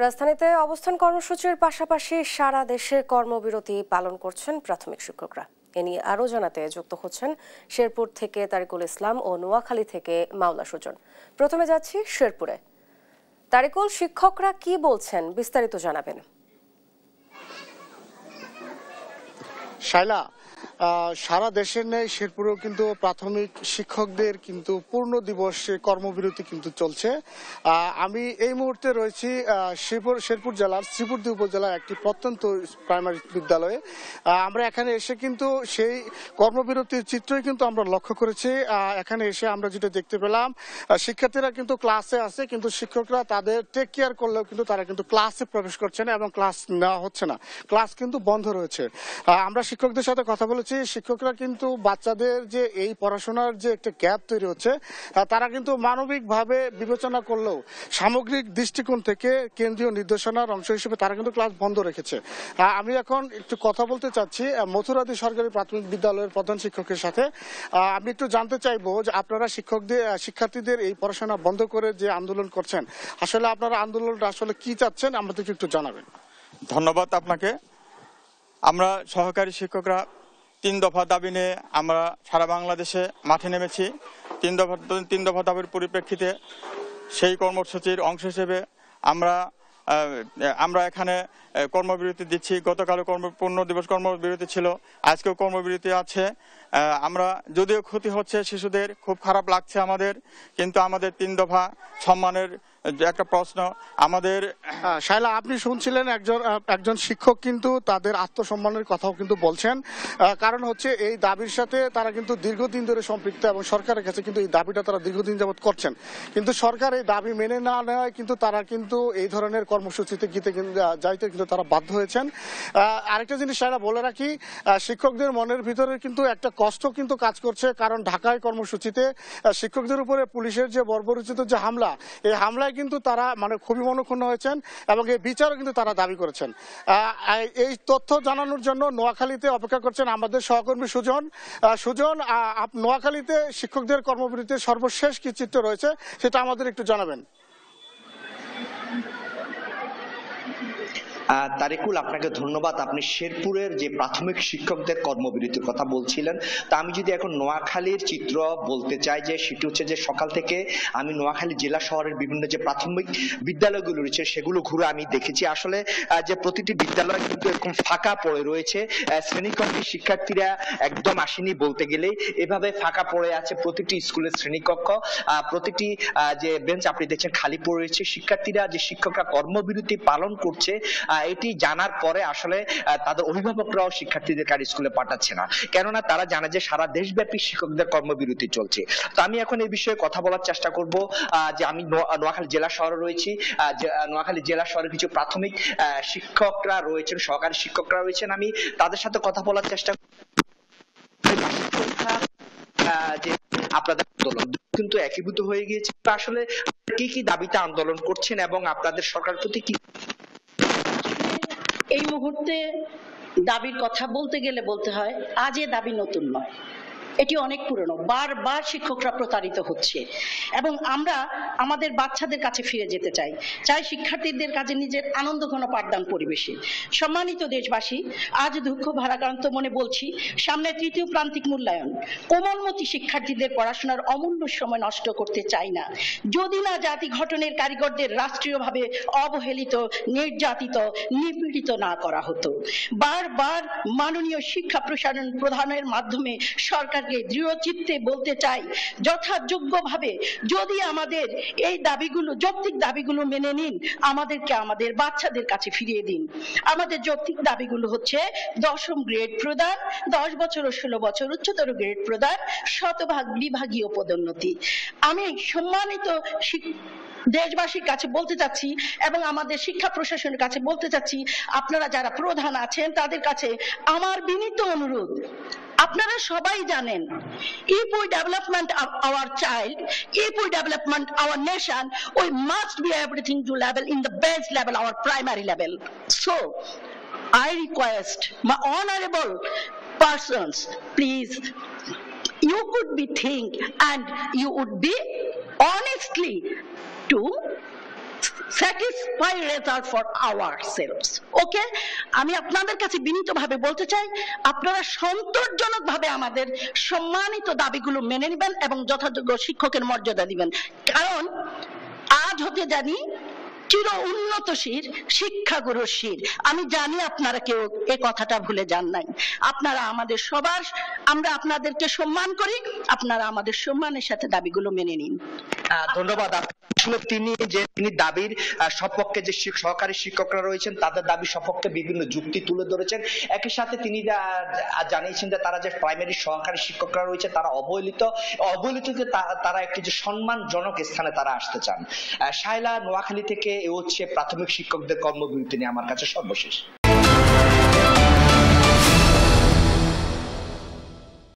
রাজধানীতে অবস্থান কর্মসূচির পাশাপাশি সারা দেশে কর্মবিরতি পালন করছেন প্রাথমিক শিক্ষকরা। এ নিয়ে আরও জানাতে যুক্ত হচ্ছেন শেরপুর থেকে তারিকুল ইসলাম ও নোয়াখালী থেকে মাওলা সুজন। প্রথমে যাচ্ছি শেরপুরে। তারিকুল, শিক্ষকরা কি বলছেন বিস্তারিত জানাবেন। শাইলা, সারা দেশের ন্যায় শেরপুরেও কিন্তু প্রাথমিক শিক্ষকদের কিন্তু পূর্ণ দিবসে কর্মবিরতি কিন্তু চলছে। আমি এই মুহূর্তে রয়েছি শেরপুর জেলার শ্রীপুরদী উপজেলার একটি প্রত্যন্ত প্রাইমারি বিদ্যালয়ে। আমরা এখানে এসে কিন্তু সেই কর্মবিরতির চিত্রই কিন্তু আমরা লক্ষ্য করেছি। এখানে এসে আমরা যেটা দেখতে পেলাম, শিক্ষার্থীরা কিন্তু ক্লাসে আছে, কিন্তু শিক্ষকরা তাদের টেক কেয়ার করলেও কিন্তু তারা কিন্তু ক্লাসে প্রবেশ করছে না এবং ক্লাস নেওয়া হচ্ছে না, ক্লাস কিন্তু বন্ধ রয়েছে। আমরা শিক্ষকদের সাথে কথা বলেছি। শিক্ষকরা কিন্তু বাচ্চাদের যে এই পড়াশোনার যে একটা গ্যাপ তৈরি হচ্ছে, তারা কিন্তু মানবিকভাবে বিবেচনা করলেও সামগ্রিক দৃষ্টিকোণ থেকে কেন্দ্রীয় নির্দেশনার অংশ হিসেবে তারা কিন্তু ক্লাস বন্ধ রেখেছে। আমি এখন একটু কথা বলতে চাচ্ছি মথুরাদি সরকারি প্রাথমিক বিদ্যালয়ের প্রধান শিক্ষকের সাথে। আমি একটু জানতে চাইবো যে আপনারা শিক্ষার্থীদের এই পড়াশোনা বন্ধ করে যে আন্দোলন করছেন, আসলে আপনারা আন্দোলনটা আসলে কি চাচ্ছেন আমাদেরকে একটু জানাবেন। ধন্যবাদ আপনাকে। আমরা সহকারী শিক্ষকরা 3 দফা দাবি নিয়ে আমরা সারা বাংলাদেশে মাঠে নেমেছি। 3 দফা দাবির পরিপ্রেক্ষিতে সেই কর্মসূচির অংশ হিসেবে আমরা এখানে কর্মবিরতি দিচ্ছি। গতকালও পূর্ণ দিবস কর্মবিরতি ছিল, আজকেও কর্মবিরতি আছে। আমরা যদিও ক্ষতি হচ্ছে শিশুদের, খুব খারাপ লাগছে আমাদের, কিন্তু আমাদের 3 দফা সম্মানের একটা প্রশ্ন আমাদের। শাইলা, আপনি শুনছিলেন একজন শিক্ষক কিন্তু তাদের আত্মসম্মানের কথাও কিন্তু বলছেন। কারণ হচ্ছে এই দাবির সাথে তারা কিন্তু দীর্ঘদিন ধরে সম্পৃক্ত এবং সরকারের কাছে কিন্তু এই দাবিটা তারা দীর্ঘদিন যাবৎ করছেন, কিন্তু সরকার এই দাবি মেনে না নেওয়ায় কিন্তু তারা কিন্তু এই ধরনের কর্মসূচিতে যাইতে কিন্তু তারা বাধ্য হয়েছেন। আরেকটা জিনিস শাইলা বলে রাখি, শিক্ষকদের মনের ভিতরে কিন্তু একটা কষ্ট কিন্তু কাজ করছে, কারণ ঢাকায় কর্মসূচিতে শিক্ষকদের উপরে পুলিশের যে বর্বরোচিত যে হামলা, এই হামলায় কিন্তু তারা খুবই মনক্ষুণ্ণ হয়েছেন এবং এই বিচারও কিন্তু তারা দাবি করেছেন। এই তথ্য জানানোর জন্য নোয়াখালীতে অপেক্ষা করছেন আমাদের সহকর্মী সুজন। নোয়াখালীতে শিক্ষকদের কর্মবিরতির সর্বশেষ কি চিত্র রয়েছে সেটা আমাদের একটু জানাবেন। তারিকুল, আপনাকে ধন্যবাদ। আপনি শেরপুরের যে প্রাথমিক শিক্ষকদের কর্মবিরতির কথা বলছিলেন, তা আমি যদি এখন নোয়াখালীর চিত্র বলতে চাই, যে সেটি হচ্ছে যে সকাল থেকে আমি নোয়াখালী জেলা শহরের বিভিন্ন যে প্রাথমিক বিদ্যালয়গুলো রয়েছে সেগুলো ঘুরে আমি দেখেছি। আসলে যে প্রতিটি বিদ্যালয় কিন্তু এরকম ফাঁকা পড়ে রয়েছে, শ্রেণীকক্ষে শিক্ষার্থীরা একদম আসেনি বলতে গেলেই, এভাবে ফাঁকা পড়ে আছে প্রতিটি স্কুলের শ্রেণীকক্ষ, প্রতিটি যে বেঞ্চ আপনি দেখছেন খালি পড়ে রয়েছে। শিক্ষার্থীরা যে শিক্ষকরা কর্মবিরতি পালন করছে এটি জানার পরে আসলে তাদের অভিভাবকরাও শিক্ষার্থীদের কার স্কুলে পাঠাচ্ছে না, কেননা তারা জানে যে সারা দেশব্যাপী শিক্ষকদের কর্মবিরতি চলছে। তো আমি এখন এই বিষয়ে কথা বলার চেষ্টা করব। যে আমি নোয়াখালী জেলা শহরে রয়েছি, নোয়াখালী জেলা শহরে কিছু প্রাথমিক শিক্ষকরা রয়েছেন, সহকারী শিক্ষকরা রয়েছেন, আমি তাদের সাথে কথা বলার চেষ্টা যে আপনাদের আন্দোলন কিন্তু একীভূত হয়ে গিয়েছে। আসলে কি কি দাবিতে আন্দোলন করছেন এবং আপনাদের সরকার প্রতি কি এই মুহূর্তে দাবির কথা বলতে গেলে বলতে হয় আজ এ দাবি নতুন নয়, এটি অনেক পুরনো। বারবার শিক্ষকরা প্রতারিত হচ্ছে এবং আমরা আমাদের বাচ্চাদের কাছে ফিরে যেতে চাই শিক্ষার্থীদের কাছে নিজের আনন্দঘন পাঠদান পরিবেশে। সম্মানিত দেশবাসী, আজ দুঃখ ভারাক্রান্ত মনে বলছি, সামনে তৃতীয় প্রান্তিক মূল্যায়ন। কোমলমতি শিক্ষার্থীদের পড়াশোনার অমূল্য সময় নষ্ট করতে চাই না। যদি না জাতি গঠনের কারিগরদের রাষ্ট্রীয়ভাবে অবহেলিত, নির্যাতিত, নিপীড়িত না করা হতো। বারবার মাননীয় শিক্ষা প্রসারণ প্রধানের মাধ্যমে সরকার দৃঢ় চিত্তে বলতে চাই, যথাযোগ্যভাবে যদি আমাদের এই দাবিগুলো, যৌক্তিক দাবিগুলো মেনে নিন, আমাদেরকে আমাদের বাচ্চাদের কাছে ফিরিয়ে দিন। আমাদের যৌক্তিক দাবিগুলো হচ্ছে 10ম গ্রেড প্রদান, 10 বছর ও 16 বছর উচ্চতর গ্রেড প্রদান, শতভাগ বিভাগীয় পদোন্নতি। আমি সম্মানিত দেশবাসীর কাছে বলতে চাচ্ছি এবং আমাদের শিক্ষা প্রশাসনের কাছে বলতে চাচ্ছি, আপনারা যারা প্রধান আছেন তাদের কাছে আমার বিনীত অনুরোধ, আপনারা সবাই জানেন, if we development our child, if we development our nation, we must be everything to level in the base level, our primary level. So I request my honorable persons, please, you could be think and you would be honestly to satisfy result for ourselves. Okay, আমি আপনাদের কাছে বিনীতভাবে বলতে চাই, আপনারা সন্তোষজনকভাবে আমাদের সম্মানিত দাবিগুলো মেনে নেবেন এবং যথাযোগ্য শিক্ষকের মর্যাদা দিবেন। কারণ আজ হতে জানি চির উন্নতশীল শিক্ষাগুরুর শির। আমি জানি আপনারা কেউ এ কথাটা ভুলে যান নাই। আপনারা আমাদের সবার, আমরা আপনাদেরকে সম্মান করি, আপনারা আমাদের সম্মানের সাথে দাবিগুলো মেনে নিন। ধন্যবাদ। আসলে তিনি দাবির সপক্ষে যে সহকারী শিক্ষকরা রয়েছেন তাদের দাবি সপক্ষে বিভিন্ন যুক্তি তুলে ধরেছেন। একই সাথে তিনি জানিয়েছেন যে তারা যে প্রাইমারি সহকারী শিক্ষকরা রয়েছে তারা অবহেলিত যে তারা একটি যে সম্মানজনক স্থানে তারা আসতে চান। শায়লা, নোয়াখালী থেকে এ হচ্ছে প্রাথমিক শিক্ষকদের কর্মবিরতি নিয়ে আমার কাছে সর্বশেষ।